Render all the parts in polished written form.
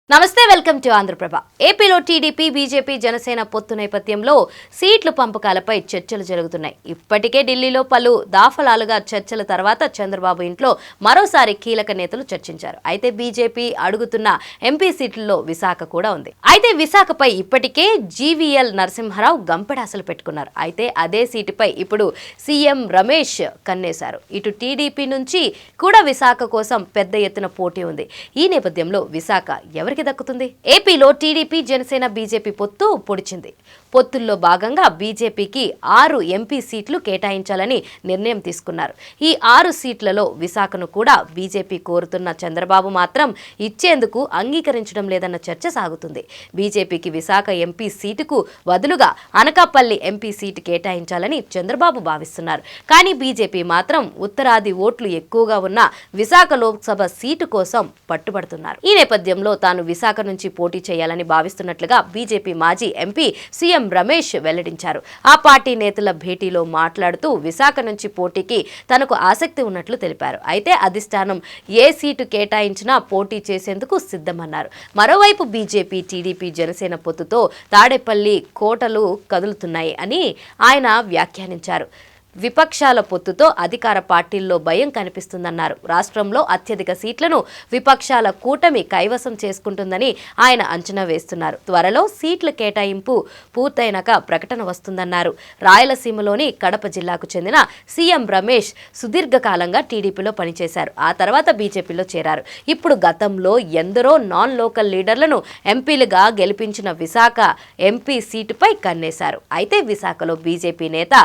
నమస్తే welcome to Andhraprabha. ఏపీలో TDP BJP Janasena పొత్తు నేపథ్యంలో సీట్ల పంపకాలపై చర్చలు జరుగుతున్నాయి. ఇప్పటికే ఢిల్లీలో పలు దాఫలాలుగా చర్చల తర్వాత చంద్రబాబు ఇంట్లో మరోసారి కీలక నేతలు చర్చించారు. అయితే బీజేపీ అడుగుతున్న ఎంపీ సీట్లలో విశాఖ కూడా ఉంది. అయితే విశాఖపై ఇప్పటికే జీవీఎల్ నరసింహారావు గంపెడాసలు పెట్టుకున్నారు. అయితే అదే సీటుపై ఇప్పుడు సీఎం రమేష్ కన్నేశారు. ఇటు టీడీపీ నుంచి కూడా విశాఖ కోసం పెద్ద ఎత్తున పోటీ ఉంది. ఈ నేపథ్యంలో విశాఖ ఎవరికి దక్కుతుంది? ఏపీలో టీడీపీ జనసేన బీజేపీ పొత్తు పొడిచింది. పొత్తుల్లో భాగంగా బీజేపీకి 6 ఎంపీ సీట్లు కేటాయించాలని నిర్ణయం తీసుకున్నారు. ఈ 6 సీట్లలో విశాఖను కూడా బీజేపీ కోరుతున్న చంద్రబాబు మాత్రం ఇచ్చేందుకు అంగీకరించడం లేదన్న చర్చ సాగుతుంది. బీజేపీకి విశాఖ ఎంపీ సీటుకు బదులుగా అనకాపల్లి ఎంపీ సీటు కేటాయించాలని చంద్రబాబు భావిస్తున్నారు. కానీ బీజేపీ మాత్రం ఉత్తరాది ఓట్లు ఎక్కువగా ఉన్న విశాఖ లోక్సభ సీటు కోసం పట్టుబడుతున్నారు. ఈ నేపథ్యంలో తాను విశాఖ నుంచి పోటీ చేయాలని భావిస్తున్నట్లుగా బీజేపీ మాజీ ఎంపీ సీఎం రమేష్ వెల్లడించారు. ఆ పార్టీ నేతల భేటీలో మాట్లాడుతూ విశాఖ నుంచి పోటీకి తనకు ఆసక్తి ఉన్నట్లు తెలిపారు. అయితే అధిష్టానం ఏ సీటు కేటాయించినా పోటీ చేసేందుకు సిద్ధమన్నారు. మరోవైపు బీజేపీ టీడీపీ జనసేన పొత్తుతో తాడేపల్లి కోటలు కదులుతున్నాయి అని ఆయన వ్యాఖ్యానించారు. విపక్షాల పొత్తుతో అధికార పార్టీల్లో భయం కనిపిస్తుందన్నారు. రాష్ట్రంలో అత్యధిక సీట్లను విపక్షాల కూటమి కైవసం చేసుకుంటుందని ఆయన అంచనా వేస్తున్నారు. త్వరలో సీట్ల కేటాయింపు పూర్తయినాక ప్రకటన వస్తుందన్నారు. రాయలసీమలోని కడప జిల్లాకు చెందిన సీఎం రమేష్ సుదీర్ఘకాలంగా టీడీపీలో పనిచేశారు. ఆ తర్వాత బీజేపీలో చేరారు. ఇప్పుడు గతంలో ఎందరో నాన్ లోకల్ లీడర్లను ఎంపీలుగా గెలిపించిన విశాఖ ఎంపీ సీటుపై కన్నేశారు. అయితే విశాఖలో బీజేపీ నేత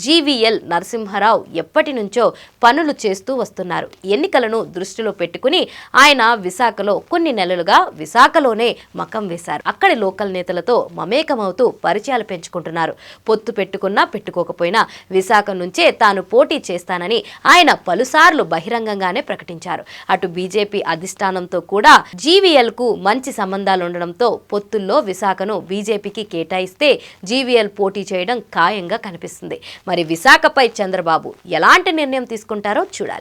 జీవీఎల్ నరసింహారావు ఎప్పటి నుంచో పనులు చేస్తూ వస్తున్నారు. ఎన్నికలను దృష్టిలో పెట్టుకుని ఆయన విశాఖలో కొన్ని నెలలుగా విశాఖలోనే మకం వేశారు. అక్కడి లోకల్ నేతలతో మమేకమవుతూ పరిచయాలు పెంచుకుంటున్నారు. పొత్తు పెట్టుకున్నా పెట్టుకోకపోయినా విశాఖ నుంచే తాను పోటీ చేస్తానని ఆయన పలుసార్లు బహిరంగంగానే ప్రకటించారు. అటు బీజేపీ అధిష్టానంతో కూడా జీవీఎల్ కు మంచి సంబంధాలుండడంతో పొత్తుల్లో విశాఖను బీజేపీకి కేటాయిస్తే జీవీఎల్ పోటీ చేయడం ఖాయంగా కనిపిస్తుంది. మరి విశాఖ చంద్రబాబు ఎలాంటి నిర్ణయం తీసుకుంటారో చూడాలి.